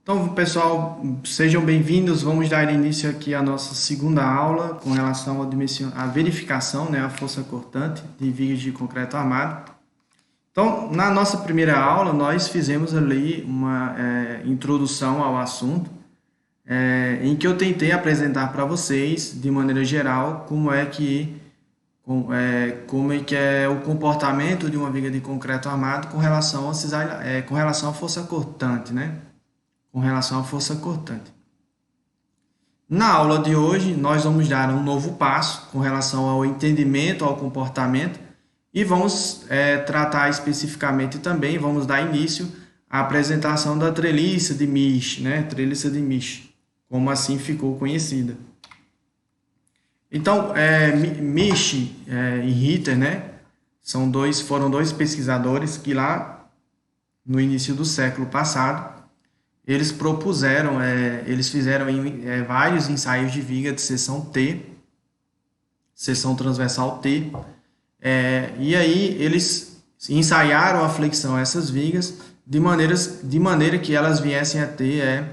Então, pessoal, sejam bem-vindos. Vamos dar início aqui à nossa segunda aula com relação à verificação, né, a força cortante de vigas de concreto armado. Então, na nossa primeira aula, nós fizemos ali uma introdução ao assunto, em que eu tentei apresentar para vocês, de maneira geral, como é que é o comportamento de uma viga de concreto armado com relação com relação à força cortante, né? Com relação à força cortante. Na aula de hoje, nós vamos dar um novo passo com relação ao entendimento, ao comportamento, e vamos tratar especificamente também, vamos dar início à apresentação da treliça de Misch, né? Treliça de Misch, como assim ficou conhecida. Então, Misch e Ritter, né? Foram dois pesquisadores que lá no início do século passado eles propuseram, eles fizeram vários ensaios de viga de seção T, seção transversal T, e aí eles ensaiaram a flexão a essas vigas de maneira que elas viessem a ter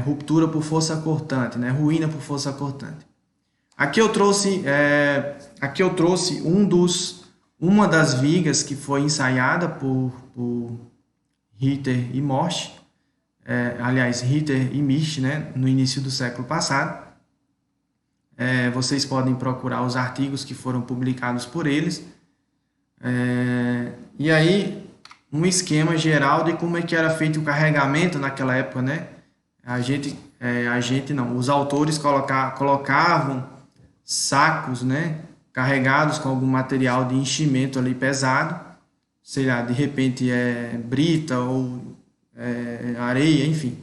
ruptura por força cortante, né, ruína por força cortante. Aqui eu trouxe uma das vigas que foi ensaiada por Ritter e Morsch, Ritter e Misch, né, no início do século passado. Vocês podem procurar os artigos que foram publicados por eles. E aí, um esquema geral de como é que era feito o carregamento naquela época, né? Os autores colocavam sacos, né, carregados com algum material de enchimento ali pesado, sei lá, de repente brita ou areia, enfim,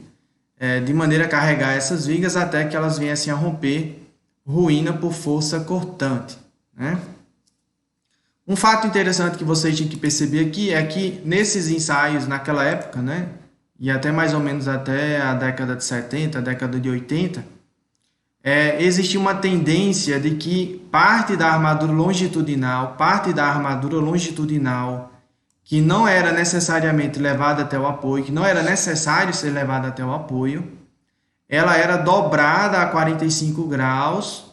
de maneira a carregar essas vigas até que elas viessem a romper, ruína por força cortante, né? Um fato interessante que vocês têm que perceber aqui é que nesses ensaios naquela época, né, e até mais ou menos até a década de 70, a década de 80, existia uma tendência de que parte da armadura longitudinal que não era necessariamente levada até o apoio, que não era necessário ser levada até o apoio, ela era dobrada a 45 graus,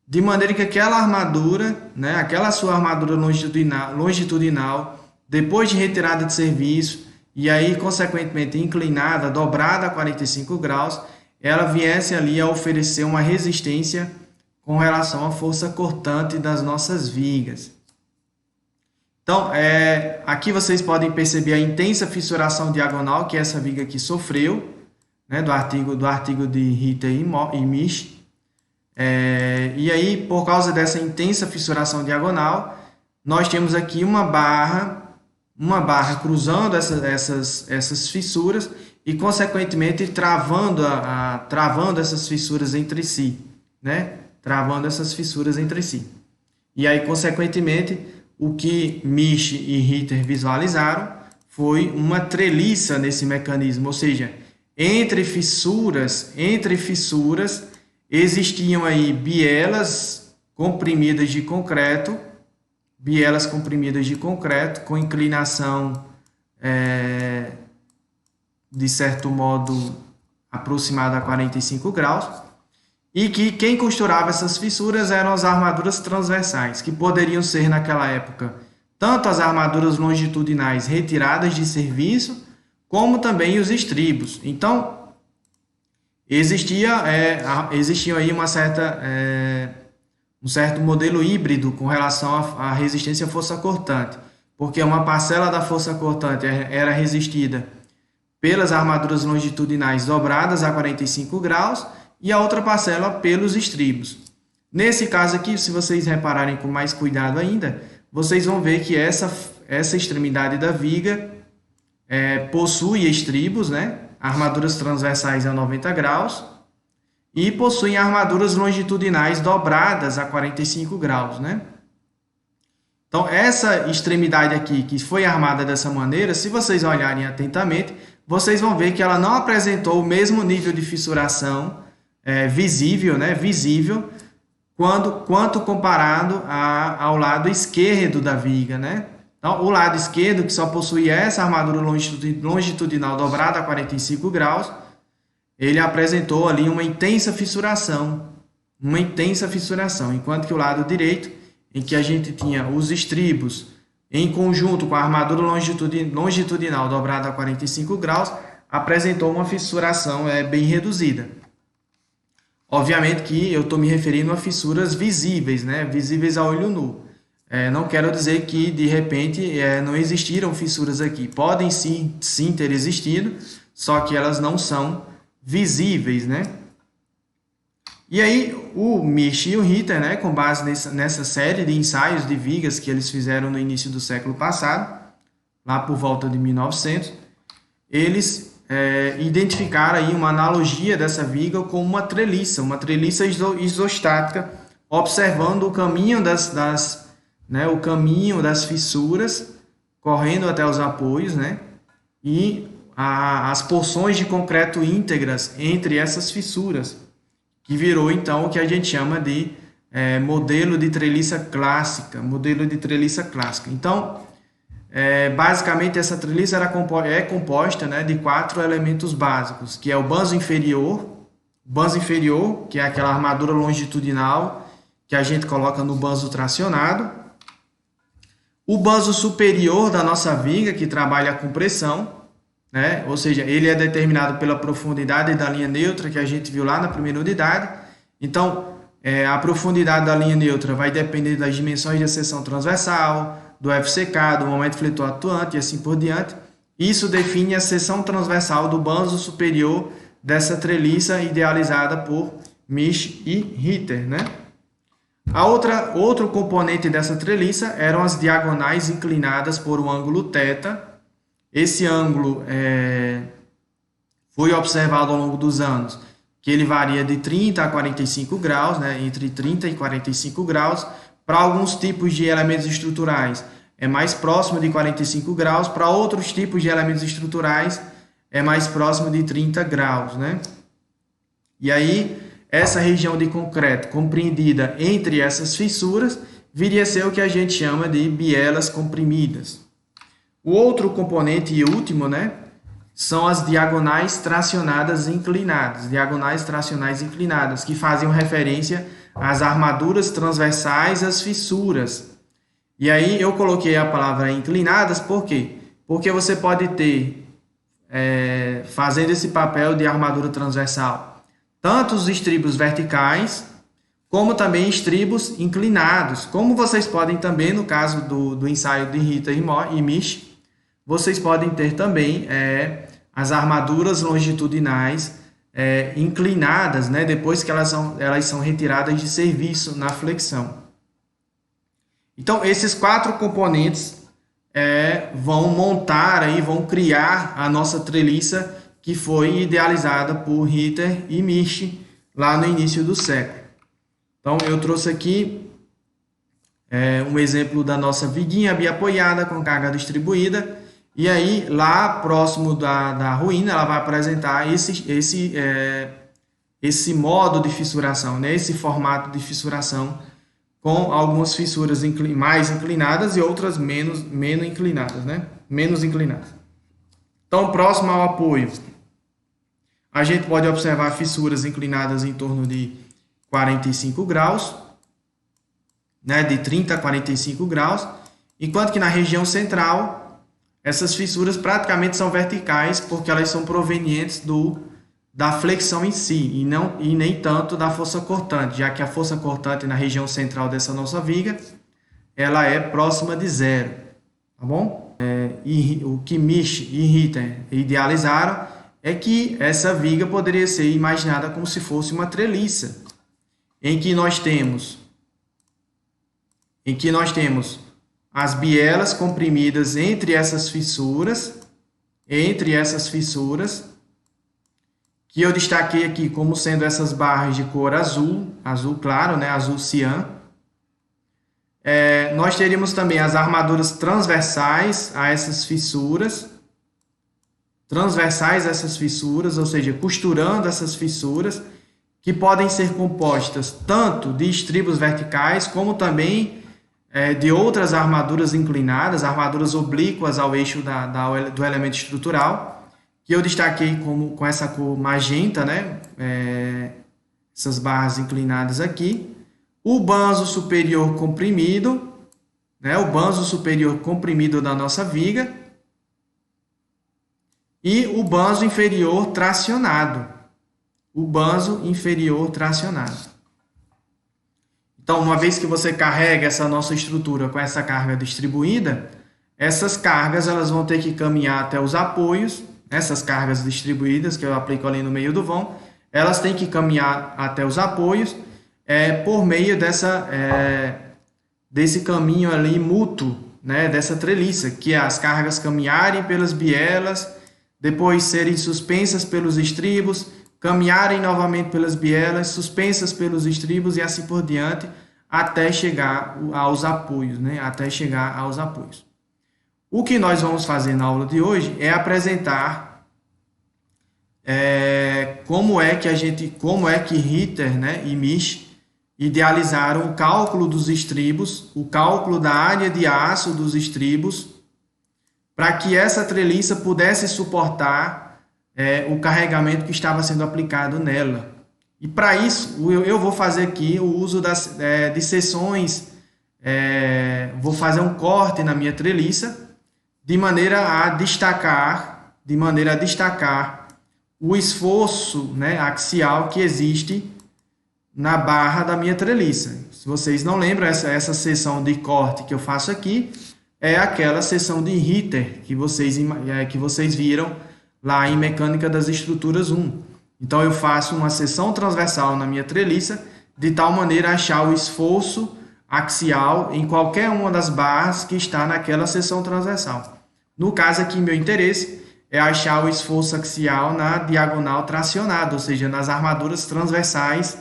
de maneira que aquela armadura, né, aquela sua armadura longitudinal, depois de retirada de serviço, e aí, consequentemente, inclinada, dobrada a 45 graus, ela viesse ali a oferecer uma resistência com relação à força cortante das nossas vigas. Então, aqui vocês podem perceber a intensa fissuração diagonal que essa viga aqui sofreu, né, do artigo de Ritter e Misch. E aí, por causa dessa intensa fissuração diagonal, nós temos aqui uma barra cruzando essas fissuras e, consequentemente, travando essas fissuras entre si, né? Travando essas fissuras entre si. E aí, consequentemente, o que Misch e Ritter visualizaram foi uma treliça nesse mecanismo, ou seja, entre fissuras existiam aí bielas comprimidas de concreto com inclinação de certo modo aproximada a 45 graus, e que quem costurava essas fissuras eram as armaduras transversais, que poderiam ser naquela época tanto as armaduras longitudinais retiradas de serviço, como também os estribos. Então, existia aí um certo modelo híbrido com relação à resistência à força cortante, porque uma parcela da força cortante era resistida pelas armaduras longitudinais dobradas a 45 graus e a outra parcela pelos estribos. Nesse caso aqui, se vocês repararem com mais cuidado ainda, vocês vão ver que essa extremidade da viga possui estribos, né? Armaduras transversais a 90 graus, e possuem armaduras longitudinais dobradas a 45 graus, né? Então, essa extremidade aqui, que foi armada dessa maneira, se vocês olharem atentamente, vocês vão ver que ela não apresentou o mesmo nível de fissuração visível, né? Quanto comparado ao lado esquerdo da viga, né? Então, o lado esquerdo, que só possuía essa armadura longitudinal dobrada a 45 graus, ele apresentou ali uma intensa fissuração, enquanto que o lado direito, em que a gente tinha os estribos em conjunto com a armadura longitudinal dobrada a 45 graus, apresentou uma fissuração bem reduzida. Obviamente que eu estou me referindo a fissuras visíveis, né? Visíveis a olho nu. Não quero dizer que, de repente, não existiram fissuras aqui. Podem sim ter existido, só que elas não são visíveis, né? E aí, o Misch e o Ritter, né, com base nessa série de ensaios de vigas que eles fizeram no início do século passado, lá por volta de 1900, eles identificaram aí uma analogia dessa viga com uma treliça isostática, observando o caminho o caminho das fissuras, correndo até os apoios, né? E as porções de concreto íntegras entre essas fissuras, que virou então o que a gente chama de modelo de treliça clássica. Então, basicamente essa treliça é composta, né, de 4 elementos básicos, que é o banzo inferior, que é aquela armadura longitudinal que a gente coloca no banzo tracionado, o banzo superior da nossa viga, que trabalha com pressão, né? Ou seja, ele é determinado pela profundidade da linha neutra, que a gente viu lá na primeira unidade. Então, a profundidade da linha neutra vai depender das dimensões de seção transversal, do FCK, do momento fletor atuante e assim por diante. Isso define a seção transversal do banzo superior dessa treliça idealizada por Misch e Ritter, né? Outro componente dessa treliça eram as diagonais inclinadas por um ângulo θ. Esse ângulo foi observado ao longo dos anos, que ele varia de 30 a 45 graus, né, entre 30 e 45 graus. Para alguns tipos de elementos estruturais é mais próximo de 45 graus, para outros tipos de elementos estruturais é mais próximo de 30 graus, né? E aí, essa região de concreto compreendida entre essas fissuras viria a ser o que a gente chama de bielas comprimidas. O outro componente e último, né, são as diagonais tracionadas inclinadas, que faziam referência às armaduras transversais às fissuras. E aí eu coloquei a palavra inclinadas, por quê? Porque você pode ter, fazendo esse papel de armadura transversal, tanto os estribos verticais, como também estribos inclinados. Como vocês podem também, no caso do ensaio de Ritter e Misch, vocês podem ter também as armaduras longitudinais inclinadas, né, depois que elas são retiradas de serviço na flexão. Então, esses 4 componentes vão montar, vão criar a nossa treliça, que foi idealizada por Ritter e Misch lá no início do século. Então, eu trouxe aqui um exemplo da nossa viguinha biapoiada com carga distribuída, e aí lá próximo da ruína ela vai apresentar esse modo de fissuração, né? Esse formato de fissuração, com algumas fissuras mais inclinadas e outras menos inclinadas, né? Menos inclinadas. Então, próximo ao apoio, a gente pode observar fissuras inclinadas em torno de 45 graus, né? De 30 a 45 graus, enquanto que na região central, essas fissuras praticamente são verticais, porque elas são provenientes da flexão em si, e nem tanto da força cortante, já que a força cortante na região central dessa nossa viga, ela é próxima de zero, tá bom? E o que Misch e Ritter idealizaram é que essa viga poderia ser imaginada como se fosse uma treliça, em que nós temos as bielas comprimidas entre essas fissuras, que eu destaquei aqui como sendo essas barras de cor azul claro, né, azul cian. Nós teríamos também as armaduras transversais a essas fissuras, ou seja, costurando essas fissuras, que podem ser compostas tanto de estribos verticais, como também de outras armaduras inclinadas, armaduras oblíquas ao eixo do elemento estrutural, que eu destaquei com essa cor magenta, né? Essas barras inclinadas aqui. O banzo superior comprimido, né? O banzo superior comprimido da nossa viga. E o banzo inferior tracionado. O banzo inferior tracionado. Então, uma vez que você carrega essa nossa estrutura com essa carga distribuída, essas cargas elas vão ter que caminhar até os apoios, essas cargas distribuídas que eu aplico ali no meio do vão, elas têm que caminhar até os apoios por meio desse caminho ali mútuo, né, dessa treliça, que é as cargas caminharem pelas bielas, depois serem suspensas pelos estribos, caminharem novamente pelas bielas, suspensas pelos estribos e assim por diante, até chegar aos apoios, né? Até chegar aos apoios. O que nós vamos fazer na aula de hoje é apresentar como é que Ritter, né, e Misch idealizaram o cálculo dos estribos, o cálculo da área de aço dos estribos, para que essa treliça pudesse suportar o carregamento que estava sendo aplicado nela. E para isso, eu vou fazer aqui o uso de seções, vou fazer um corte na minha treliça, de maneira a destacar o esforço, né, axial que existe na barra da minha treliça. Se vocês não lembram, essa seção de corte que eu faço aqui é aquela seção de Ritter que vocês viram lá em Mecânica das Estruturas 1. Então, eu faço uma seção transversal na minha treliça, de tal maneira a achar o esforço axial em qualquer uma das barras que está naquela seção transversal. No caso aqui, meu interesse é achar o esforço axial na diagonal tracionada, ou seja, nas armaduras transversais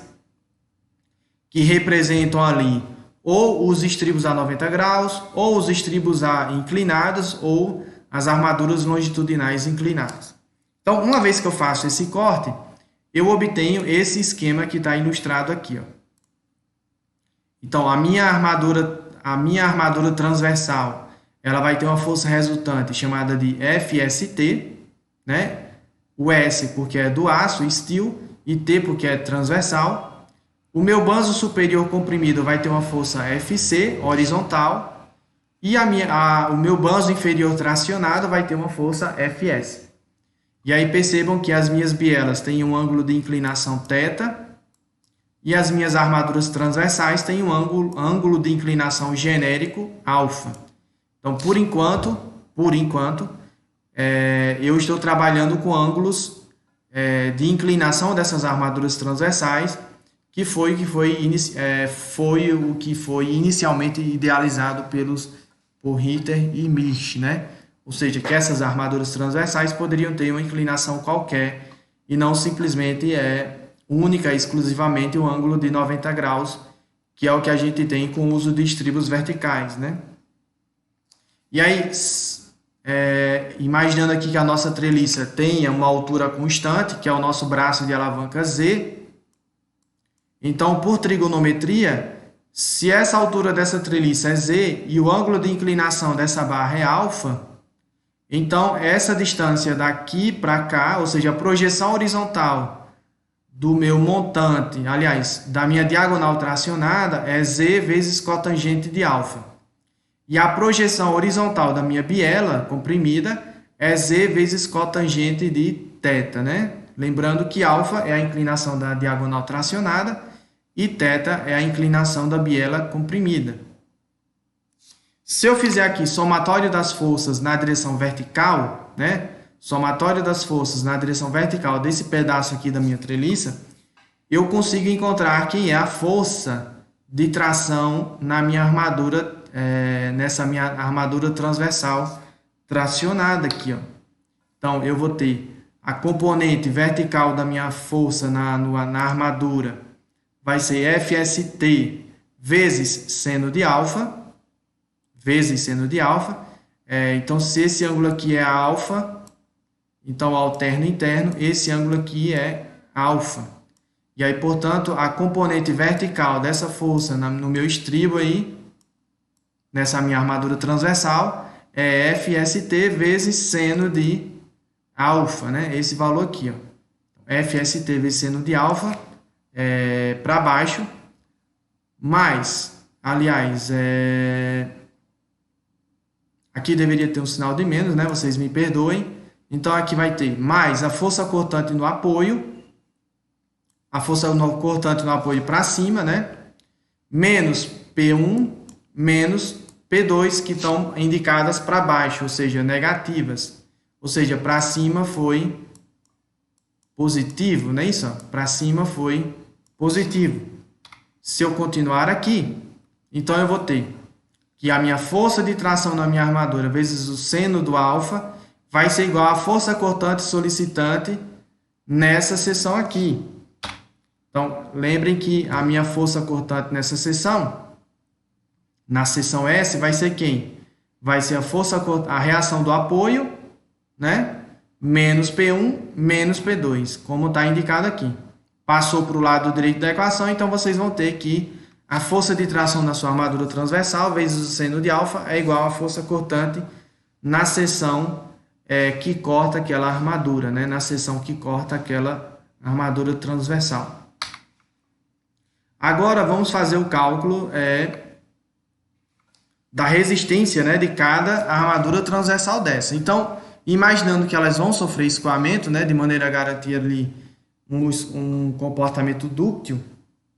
que representam ali ou os estribos a 90 graus, ou os estribos inclinados, ou as armaduras longitudinais inclinadas. Então, uma vez que eu faço esse corte, eu obtenho esse esquema que está ilustrado aqui, ó. Então, a minha armadura transversal, ela vai ter uma força resultante chamada de FST, né? O S porque é do aço, steel, e T porque é transversal. O meu banzo superior comprimido vai ter uma força FC, horizontal, e o meu banzo inferior tracionado vai ter uma força FS. E aí percebam que as minhas bielas têm um ângulo de inclinação θ, e as minhas armaduras transversais têm um ângulo de inclinação genérico alfa. Então, por enquanto, eu estou trabalhando com ângulos de inclinação dessas armaduras transversais, que foi o que foi inicialmente idealizado por Ritter e Misch, né? Ou seja, que essas armaduras transversais poderiam ter uma inclinação qualquer e não simplesmente única, exclusivamente o ângulo de 90 graus, que é o que a gente tem com o uso de estribos verticais, né? E aí, imaginando aqui que a nossa treliça tenha uma altura constante, que é o nosso braço de alavanca Z, então, por trigonometria, se essa altura dessa treliça é Z e o ângulo de inclinação dessa barra é alfa, então essa distância daqui para cá, ou seja, a projeção horizontal do meu montante, aliás, da minha diagonal tracionada, é Z vezes cotangente de alfa. E a projeção horizontal da minha biela comprimida é Z vezes cotangente de θ, né? Lembrando que alfa é a inclinação da diagonal tracionada e θ é a inclinação da biela comprimida. Se eu fizer aqui somatório das forças na direção vertical, né? Somatório das forças na direção vertical desse pedaço aqui da minha treliça, eu consigo encontrar quem é a força de tração na minha armadura, nessa minha armadura transversal tracionada aqui, ó. Então, eu vou ter a componente vertical da minha força na armadura, vai ser FST vezes seno de alfa, então, se esse ângulo aqui é alfa, então, alterno interno, esse ângulo aqui é alfa. E aí, portanto, a componente vertical dessa força no meu estribo aí nessa minha armadura transversal é FST vezes seno de alfa, né? Esse valor aqui, ó. FST vezes seno de alfa para baixo, mais, aliás, aqui deveria ter um sinal de menos, né? Vocês me perdoem. Então, aqui vai ter mais a força cortante no apoio, a força cortante no apoio para cima, né? Menos P1, menos P2, que estão indicadas para baixo, ou seja, negativas. Ou seja, para cima foi positivo, não é isso? Para cima foi positivo. Se eu continuar aqui, então eu vou ter que a minha força de tração na minha armadura vezes o seno do alfa vai ser igual à força cortante solicitante nessa seção aqui. Então, lembrem que a minha força cortante nessa seção, na seção S, vai ser quem? Vai ser a reação do apoio, né? Menos P1, menos P2, como está indicado aqui. Passou para o lado direito da equação, então vocês vão ter que a força de tração na sua armadura transversal vezes o seno de alfa é igual à força cortante na seção que corta aquela armadura, né? Na seção que corta aquela armadura transversal. Agora vamos fazer o cálculo da resistência, né, de cada armadura transversal dessa. Então, imaginando que elas vão sofrer escoamento, né, de maneira a garantir ali um comportamento dúctil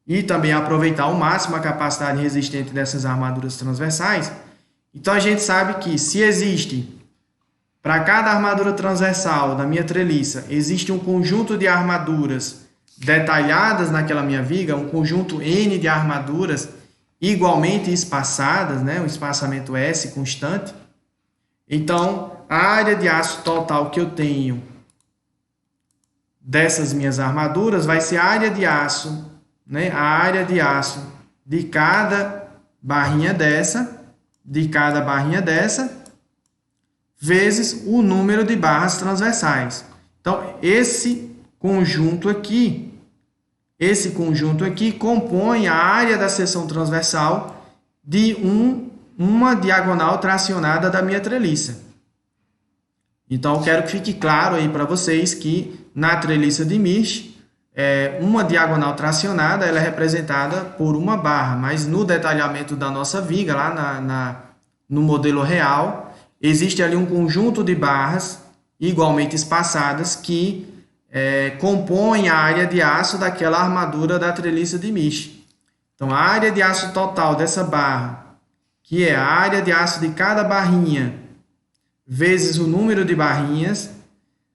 e também aproveitar ao máximo a capacidade resistente dessas armaduras transversais, então a gente sabe que se existe, para cada armadura transversal da minha treliça, existe um conjunto de armaduras detalhadas naquela minha viga, um conjunto N de armaduras igualmente espaçadas, né, um espaçamento S constante. Então, a área de aço total que eu tenho dessas minhas armaduras vai ser a área de aço, né, a área de aço de cada barrinha dessa, vezes o número de barras transversais. Então, esse conjunto aqui compõe a área da seção transversal de uma diagonal tracionada da minha treliça. Então, eu quero que fique claro aí para vocês que na treliça de Misch, uma diagonal tracionada ela é representada por uma barra, mas no detalhamento da nossa viga, lá no modelo real, existe ali um conjunto de barras igualmente espaçadas que compõem a área de aço daquela armadura da treliça de Misch. Então, a área de aço total dessa barra, que é a área de aço de cada barrinha, vezes o número de barrinhas,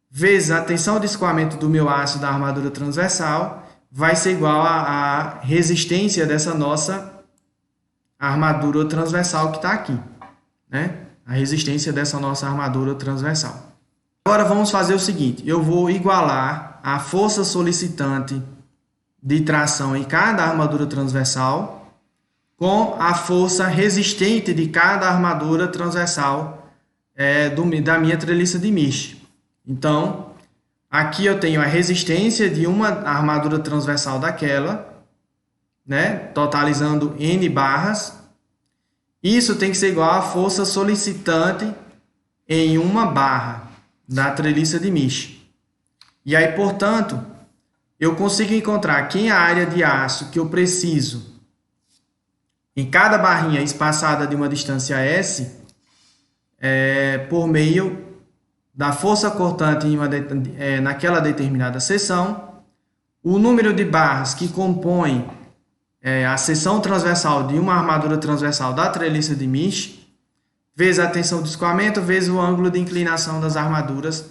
vezes a tensão de escoamento do meu aço da armadura transversal, vai ser igual à resistência dessa nossa armadura transversal que está aqui, né? A resistência dessa nossa armadura transversal. Agora vamos fazer o seguinte, eu vou igualar a força solicitante de tração em cada armadura transversal com a força resistente de cada armadura transversal da minha treliça de Misch. Então, aqui eu tenho a resistência de uma armadura transversal daquela, né, totalizando N barras. Isso tem que ser igual à força solicitante em uma barra da treliça de Misch. E aí, portanto, eu consigo encontrar quem é a área de aço que eu preciso em cada barrinha espaçada de uma distância S por meio da força cortante naquela determinada seção, o número de barras que compõem a seção transversal de uma armadura transversal da treliça de Misch, vezes a tensão de escoamento, vezes o ângulo de inclinação das armaduras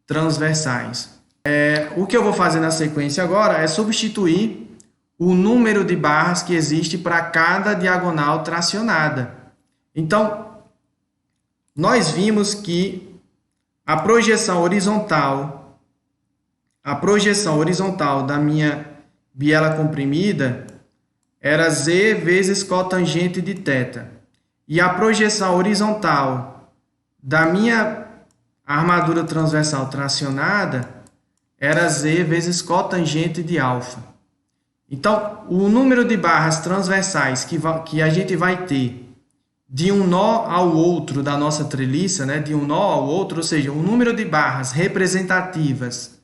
transversais. O que eu vou fazer na sequência agora é substituir o número de barras que existe para cada diagonal tracionada. Então, nós vimos que a projeção horizontal da minha biela comprimida era Z vezes cotangente de θ. E a projeção horizontal da minha armadura transversal tracionada era Z vezes cotangente de alfa. Então, o número de barras transversais que a gente vai ter de um nó ao outro da nossa treliça, né, de um nó ao outro, ou seja, o número de barras representativas,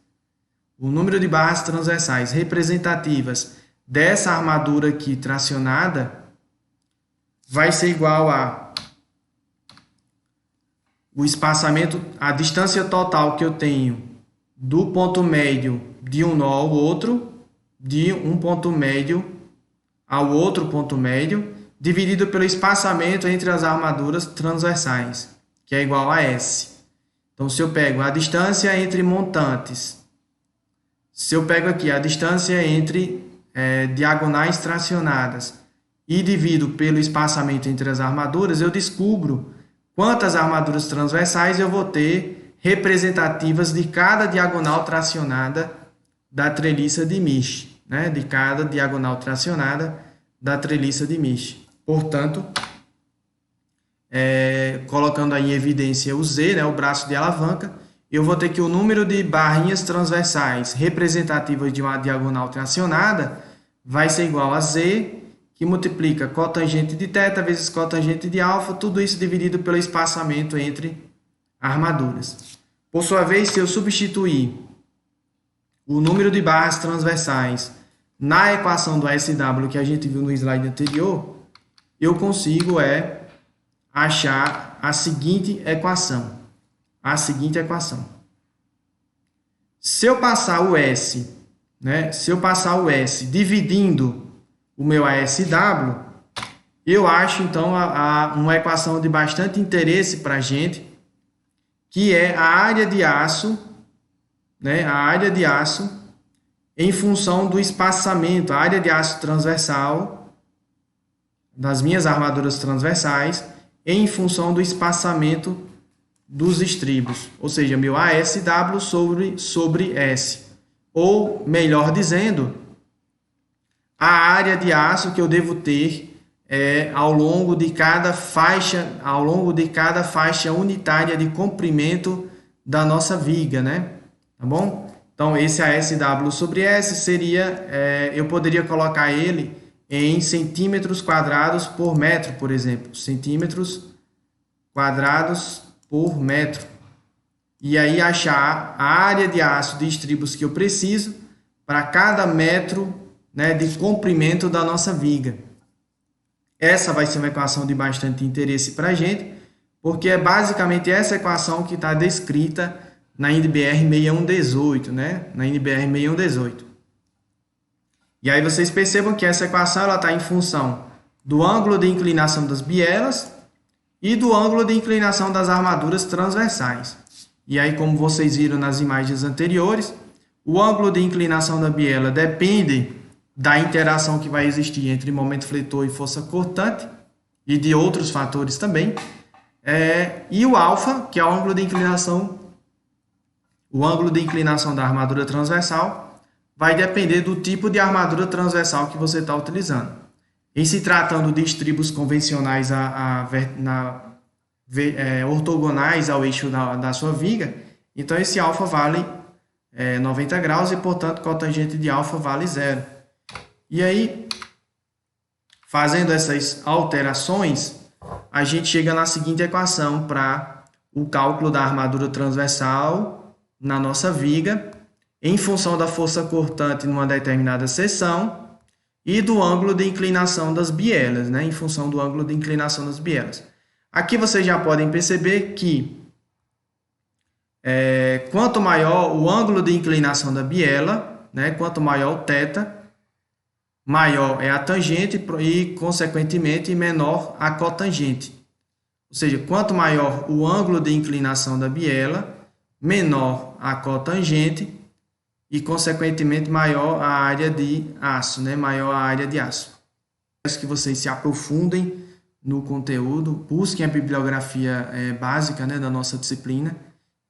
o número de barras transversais representativas dessa armadura aqui tracionada vai ser igual a o espaçamento, a distância total que eu tenho do ponto médio de um nó ao outro, de um ponto médio ao outro ponto médio, dividido pelo espaçamento entre as armaduras transversais, que é igual a S. Então, se eu pego a distância entre montantes, se eu pego aqui a distância entre diagonais tracionadas e divido pelo espaçamento entre as armaduras, eu descubro quantas armaduras transversais eu vou ter representativas de cada diagonal tracionada da treliça de Misch, né? De cada diagonal tracionada da treliça de Misch. Portanto, colocando aí em evidência o Z, né, o braço de alavanca, eu vou ter que o número de barrinhas transversais representativas de uma diagonal tracionada vai ser igual a Z, que multiplica cotangente de θ vezes cotangente de alfa, tudo isso dividido pelo espaçamento entre armaduras. Por sua vez, se eu substituir o número de barras transversais na equação do SW que a gente viu no slide anterior, eu consigo achar a seguinte equação. Se eu passar o S, né? Se eu passar o S dividindo o meu ASW, eu acho então uma equação de bastante interesse para a gente, que é a área de aço, né? A área de aço em função do espaçamento, a área de aço transversal das minhas armaduras transversais em função do espaçamento dos estribos, ou seja, meu ASW sobre S, ou melhor dizendo, a área de aço que eu devo ter ao longo de cada faixa unitária de comprimento da nossa viga, né? Tá bom? Então esse ASW sobre S seria, eu poderia colocar ele em centímetros quadrados por metro, por exemplo, centímetros quadrados por metro. E aí achar a área de aço de estribos que eu preciso para cada metro, né, de comprimento da nossa viga. Essa vai ser uma equação de bastante interesse para a gente, porque é basicamente essa equação que está descrita na NBR 6118, né? Na NBR 6118. E aí vocês percebam que essa equação está em função do ângulo de inclinação das bielas e do ângulo de inclinação das armaduras transversais. E aí, como vocês viram nas imagens anteriores, o ângulo de inclinação da biela depende da interação que vai existir entre momento fletor e força cortante e de outros fatores também. E o alfa, que é o ângulo de inclinação da armadura transversal, vai depender do tipo de armadura transversal que você está utilizando. Em se tratando de estribos convencionais ortogonais ao eixo da sua viga, então esse alfa vale 90 graus e, portanto, cotangente de alfa vale 0. E aí, fazendo essas alterações, a gente chega na seguinte equação para o cálculo da armadura transversal na nossa viga, em função da força cortante numa determinada seção e do ângulo de inclinação das bielas, né? Em função do ângulo de inclinação das bielas. Aqui vocês já podem perceber que quanto maior o ângulo de inclinação da biela, né? Quanto maior o θ, maior é a tangente e, consequentemente, menor a cotangente. Ou seja, quanto maior o ângulo de inclinação da biela, menor a cotangente e, consequentemente, maior a área de aço, né? Maior a área de aço. Peço que vocês se aprofundem no conteúdo, busquem a bibliografia básica, né, da nossa disciplina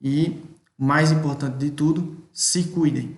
e, o mais importante de tudo, se cuidem.